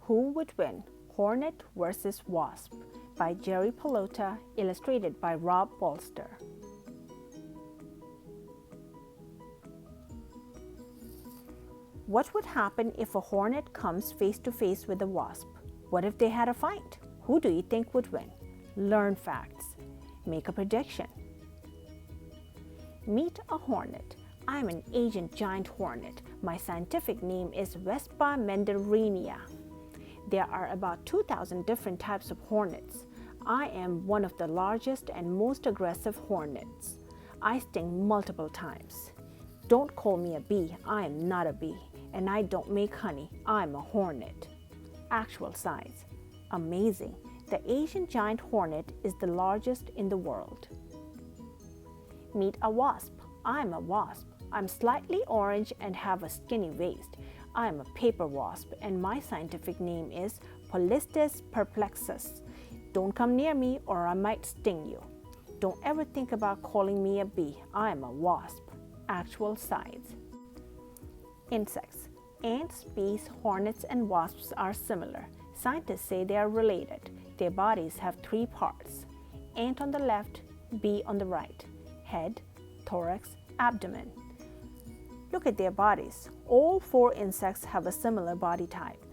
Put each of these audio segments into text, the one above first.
Who would win? Hornet versus Wasp by Jerry Pelota, illustrated by Rob Bolster. What would happen if a hornet comes face to face with a wasp? What if they had a fight? Who do you think would win? Learn facts. Make a prediction. Meet a hornet. I'm an ancient giant hornet. My scientific name is Vespa mendelrania. There are about 2,000 different types of hornets. I am one of the largest and most aggressive hornets. I sting multiple times. Don't call me a bee. I am not a bee. And I don't make honey. I'm a hornet. Actual size. Amazing. The Asian giant hornet is the largest in the world. Meet a wasp. I'm a wasp. I'm slightly orange and have a skinny waist. I'm a paper wasp and my scientific name is Polistes perplexus. Don't come near me or I might sting you. Don't ever think about calling me a bee. I'm a wasp. Actual size. Insects. Ants, bees, hornets, and wasps are similar. Scientists say they are related. Their bodies have three parts. Ant on the left, bee on the right. Head, thorax, abdomen. Look at their bodies. All four insects have a similar body type.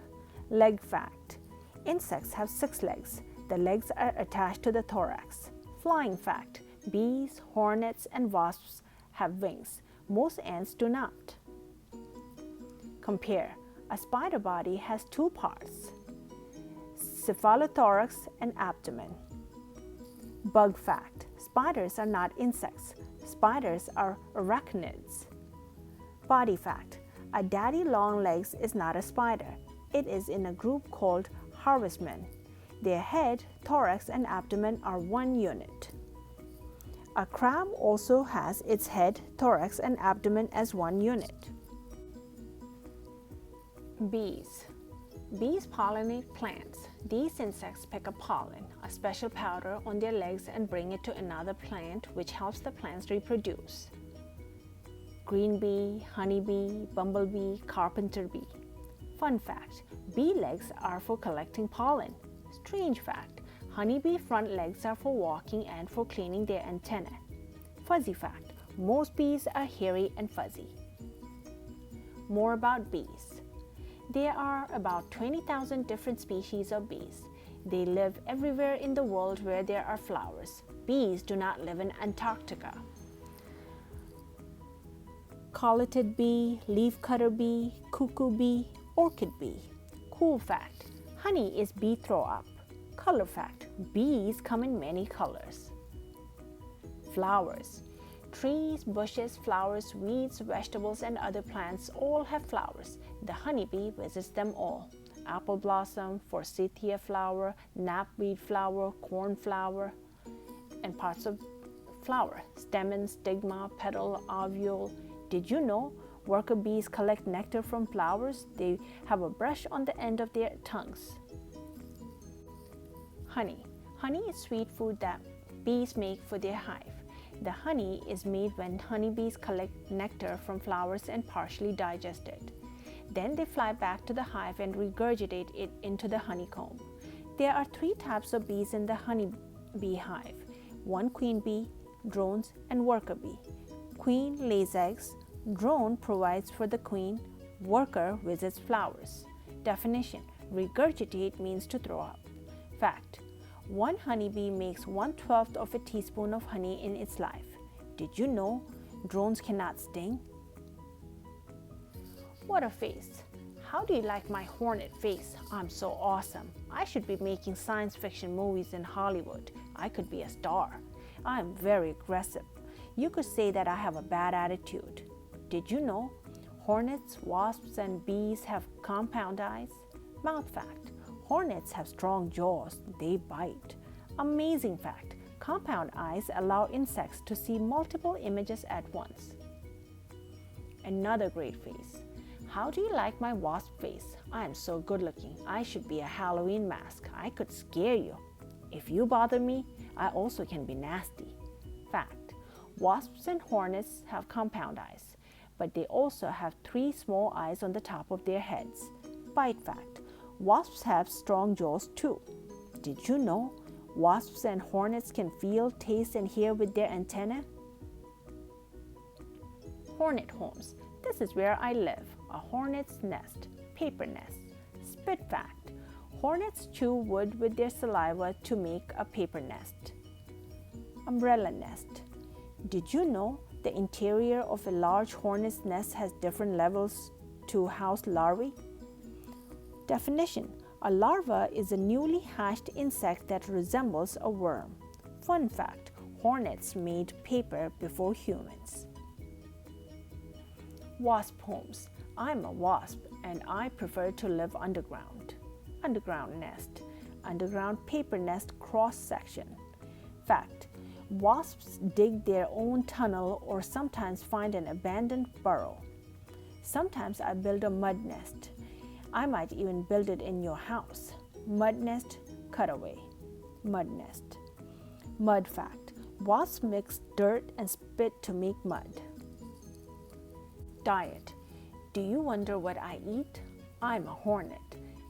Leg fact. Insects have 6 legs. The legs are attached to the thorax. Flying fact. Bees, hornets, and wasps have wings. Most ants do not. Compare. A spider body has 2 parts, cephalothorax and abdomen. Bug fact. Spiders are not insects. Spiders are arachnids. Body fact. A daddy long legs is not a spider. It is in a group called harvestmen. Their head, thorax, and abdomen are one unit. A crab also has its head, thorax, and abdomen as one unit. Bees. Bees pollinate plants. These insects pick up pollen, a special powder, on their legs and bring it to another plant, which helps the plants reproduce. Green bee, honeybee, bumblebee, carpenter bee. Fun fact, bee legs are for collecting pollen. Strange fact, honeybee front legs are for walking and for cleaning their antennae. Fuzzy fact, most bees are hairy and fuzzy. More about bees. There are about 20,000 different species of bees. They live everywhere in the world where there are flowers. Bees do not live in Antarctica. Collated bee, leafcutter bee, cuckoo bee, orchid bee. Cool fact, honey is bee throw up. Color fact, bees come in many colors. Flowers. Trees, bushes, flowers, weeds, vegetables, and other plants all have flowers. The honeybee visits them all. Apple blossom, forsythia flower, knapweed flower, cornflower, and parts of flower. Stamen, stigma, petal, ovule. Did you know worker bees collect nectar from flowers? They have a brush on the end of their tongues. Honey. Honey is sweet food that bees make for their hive. The honey is made when honeybees collect nectar from flowers and partially digest it. Then they fly back to the hive and regurgitate it into the honeycomb. There are 3 types of bees in the honeybee hive. 1 queen bee, drones, and worker bee. Queen lays eggs. Drone provides for the queen. Worker visits flowers. Definition: regurgitate means to throw up. Fact: 1 honeybee makes 1/12 of a teaspoon of honey in its life. Did you know drones cannot sting? What a face! How do you like my hornet face? I'm so awesome. I should be making science fiction movies in Hollywood. I could be a star. I'm very aggressive. You could say that I have a bad attitude. Did you know hornets, wasps, and bees have compound eyes? Mouth fact: hornets have strong jaws. They bite. Amazing fact: compound eyes allow insects to see multiple images at once. Another great face. How do you like my wasp face? I am so good looking. I should be a Halloween mask. I could scare you. If you bother me, I also can be nasty. Fact: wasps and hornets have compound eyes, but they also have 3 small eyes on the top of their heads. Bite fact: Wasps have strong jaws too. Did you know wasps and hornets can feel, taste, and hear with their antennae? Hornet homes. This is where I live. A hornet's nest. Paper nest. Spit fact. Hornets chew wood with their saliva to make a paper nest. Umbrella nest. Did you know the interior of a large hornet's nest has different levels to house larvae? Definition. A larva is a newly hatched insect that resembles a worm. Fun fact. Hornets made paper before humans. Wasp homes. I'm a wasp and I prefer to live underground. Underground nest. Underground paper nest cross section. Fact. Wasps dig their own tunnel or sometimes find an abandoned burrow. Sometimes I build a mud nest. I might even build it in your house. Mud nest, cutaway. Mud nest. Mud fact. Wasps mix dirt and spit to make mud. Diet. Do you wonder what I eat? I'm a hornet.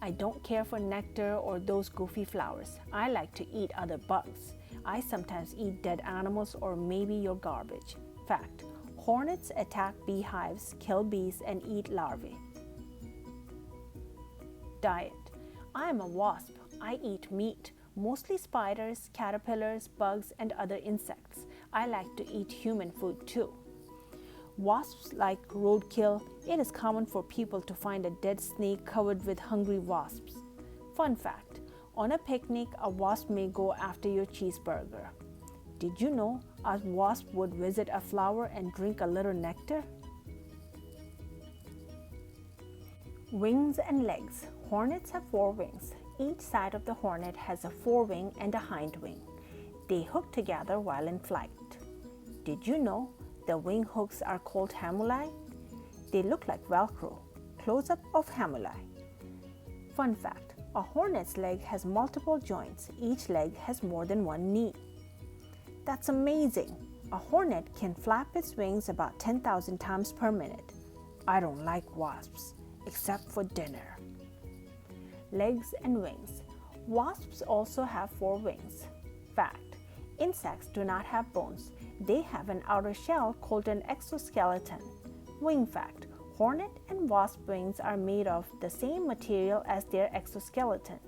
I don't care for nectar or those goofy flowers. I like to eat other bugs. I sometimes eat dead animals or maybe your garbage. Fact. Hornets attack beehives, kill bees, and eat larvae. Diet. I am a wasp. I eat meat, mostly spiders, caterpillars, bugs, and other insects. I like to eat human food too. Wasps like roadkill. It is common for people to find a dead snake covered with hungry wasps. Fun fact. On a picnic, a wasp may go after your cheeseburger. Did you know a wasp would visit a flower and drink a little nectar? Wings and legs. Hornets have 4 wings. Each side of the hornet has a forewing and a hind wing. They hook together while in flight. Did you know the wing hooks are called hamuli? They look like Velcro. Close-up of hamuli. Fun fact. A hornet's leg has multiple joints. Each leg has more than one knee. That's amazing! A hornet can flap its wings about 10,000 times per minute. I don't like wasps, except for dinner. Legs and wings. Wasps also have 4 wings. Fact. Insects do not have bones. They have an outer shell called an exoskeleton. Wing fact. Hornet and wasp wings are made of the same material as their exoskeleton.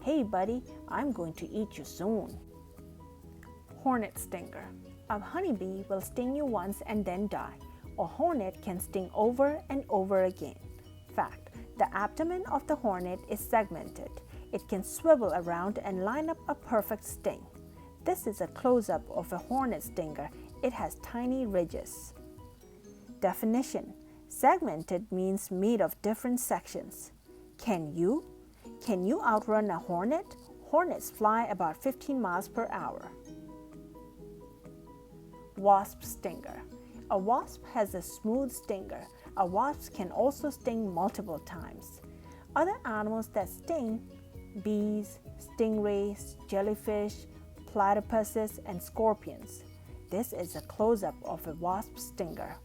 Hey buddy, I'm going to eat you soon. Hornet stinger. A honeybee will sting you once and then die. A hornet can sting over and over again. Fact. The abdomen of the hornet is segmented. It can swivel around and line up a perfect sting. This is a close-up of a hornet stinger. It has tiny ridges. Definition. Segmented means made of different sections. Can you? Can you outrun a hornet? Hornets fly about 15 miles per hour. Wasp stinger. A wasp has a smooth stinger. A wasp can also sting multiple times. Other animals that sting: bees, stingrays, jellyfish, platypuses, and scorpions. This is a close-up of a wasp stinger.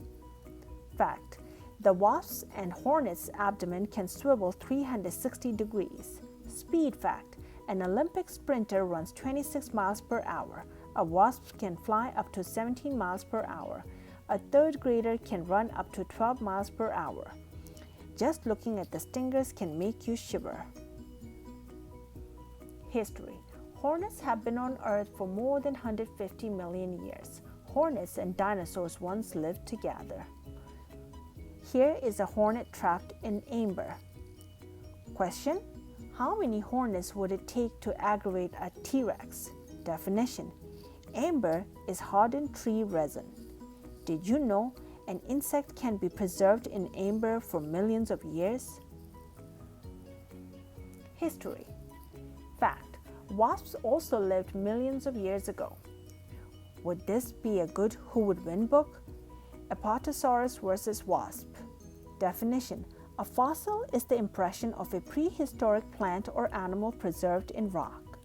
Fact. The wasp's and hornet's abdomen can swivel 360 degrees. Speed fact. An Olympic sprinter runs 26 miles per hour. A wasp can fly up to 17 miles per hour. A 3rd grader can run up to 12 miles per hour. Just looking at the stingers can make you shiver. History. Hornets have been on Earth for more than 150 million years. Hornets and dinosaurs once lived together. Here is a hornet trapped in amber. Question. How many hornets would it take to aggravate a T-Rex? Definition. Amber is hardened tree resin. Did you know an insect can be preserved in amber for millions of years? History. Fact. Wasps also lived millions of years ago. Would this be a good Who Would Win book? Apatosaurus versus Wasp. Definition. A fossil is the impression of a prehistoric plant or animal preserved in rock.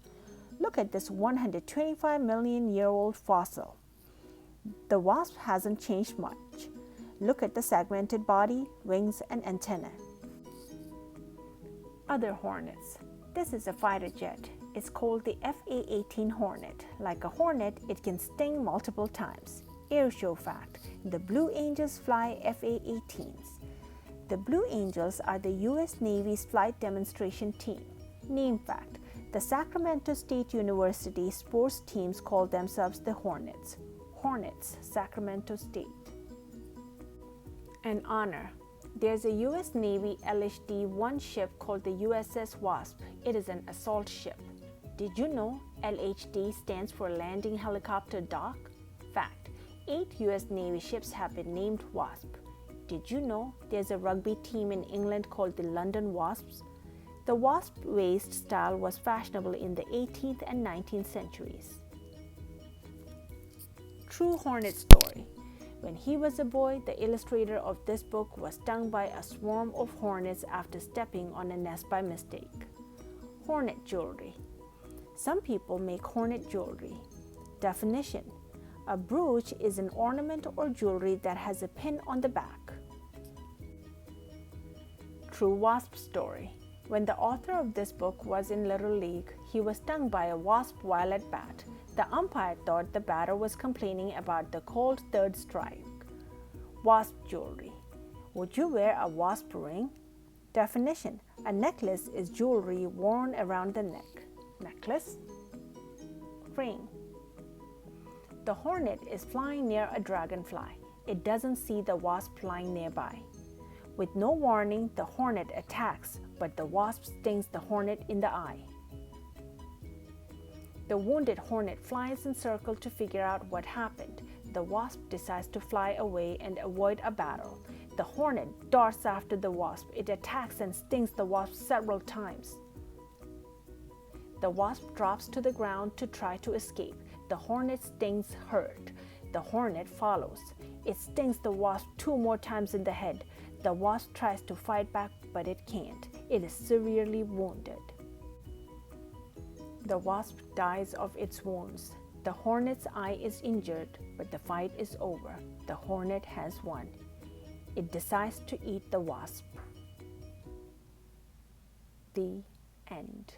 Look at this 125 million year old fossil. The wasp hasn't changed much. Look at the segmented body, wings, and antennae. Other hornets. This is a fighter jet. It's called the FA-18 Hornet. Like a hornet, it can sting multiple times. Airshow fact: the Blue Angels fly FA-18s. The Blue Angels are the U.S. Navy's flight demonstration team. Name fact: the Sacramento State University sports teams call themselves the Hornets. Hornets, Sacramento State. An honor. There's a U.S. Navy LHD-1 ship called the USS Wasp. It is an assault ship. Did you know LHD stands for Landing Helicopter Dock? Fact: 8 U.S. Navy ships have been named Wasp. Did you know there's a rugby team in England called the London Wasps? The wasp waist style was fashionable in the 18th and 19th centuries. True Hornet story. When he was a boy, the illustrator of this book was stung by a swarm of hornets after stepping on a nest by mistake. Hornet jewelry. Some people make hornet jewelry. Definition: a brooch is an ornament or jewelry that has a pin on the back. True wasp story. When the author of this book was in Little League, he was stung by a wasp while at bat. The umpire thought the batter was complaining about the cold third strike. Wasp jewelry. Would you wear a wasp ring? Definition: a necklace is jewelry worn around the neck. Necklace. Ring. The hornet is flying near a dragonfly. It doesn't see the wasp flying nearby. With no warning, the hornet attacks, but the wasp stings the hornet in the eye. The wounded hornet flies in circles to figure out what happened. The wasp decides to fly away and avoid a battle. The hornet darts after the wasp. It attacks and stings the wasp several times. The wasp drops to the ground to try to escape. The hornet stings hurt. The hornet follows. It stings the wasp 2 more times in the head. The wasp tries to fight back, but it can't. It is severely wounded. The wasp dies of its wounds. The hornet's eye is injured, but the fight is over. The hornet has won. It decides to eat the wasp. The end.